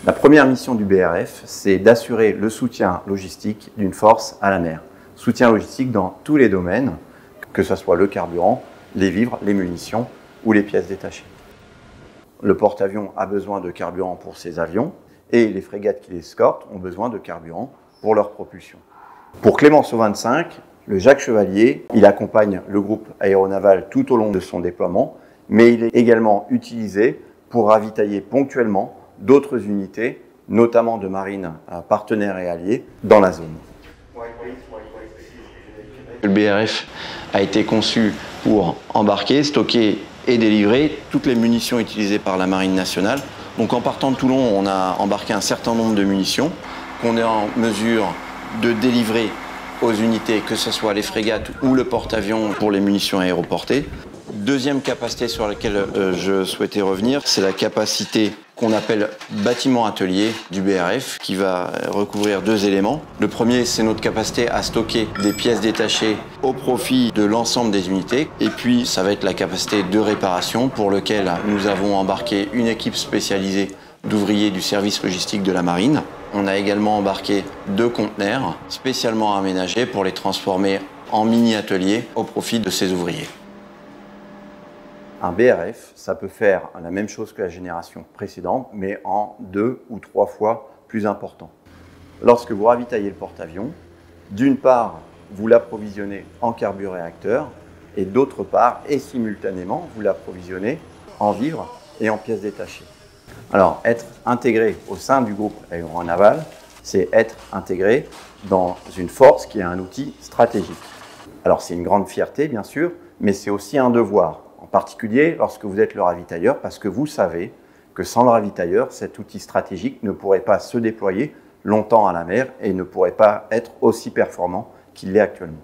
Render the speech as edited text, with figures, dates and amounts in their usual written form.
La première mission du BRF, c'est d'assurer le soutien logistique d'une force à la mer. Soutien logistique dans tous les domaines, que ce soit le carburant, les vivres, les munitions ou les pièces détachées. Le porte-avions a besoin de carburant pour ses avions et les frégates qui l'escortent ont besoin de carburant pour leur propulsion. Pour Clémenceau 25, le Jacques Chevalier, il accompagne le groupe aéronaval tout au long de son déploiement, mais il est également utilisé pour ravitailler ponctuellement d'autres unités, notamment de marine partenaires et alliés, dans la zone. Le BRF a été conçu pour embarquer, stocker et délivrer toutes les munitions utilisées par la Marine nationale. Donc en partant de Toulon, on a embarqué un certain nombre de munitions qu'on est en mesure de délivrer aux unités, que ce soit les frégates ou le porte-avions pour les munitions aéroportées. Deuxième capacité sur laquelle je souhaitais revenir, c'est la capacité qu'on appelle bâtiment-atelier du BRF, qui va recouvrir deux éléments. Le premier, c'est notre capacité à stocker des pièces détachées au profit de l'ensemble des unités. Et puis, ça va être la capacité de réparation, pour lequel nous avons embarqué une équipe spécialisée d'ouvriers du service logistique de la Marine. On a également embarqué 2 conteneurs spécialement aménagés pour les transformer en mini-ateliers au profit de ces ouvriers. Un BRF, ça peut faire la même chose que la génération précédente, mais en 2 ou 3 fois plus important. Lorsque vous ravitaillez le porte-avions, d'une part, vous l'approvisionnez en carburéacteur, et d'autre part, et simultanément, vous l'approvisionnez en vivres et en pièces détachées. Alors, être intégré au sein du groupe aéronaval, c'est être intégré dans une force qui est un outil stratégique. Alors, c'est une grande fierté, bien sûr, mais c'est aussi un devoir. En particulier lorsque vous êtes le ravitailleur, parce que vous savez que sans le ravitailleur, cet outil stratégique ne pourrait pas se déployer longtemps à la mer et ne pourrait pas être aussi performant qu'il l'est actuellement.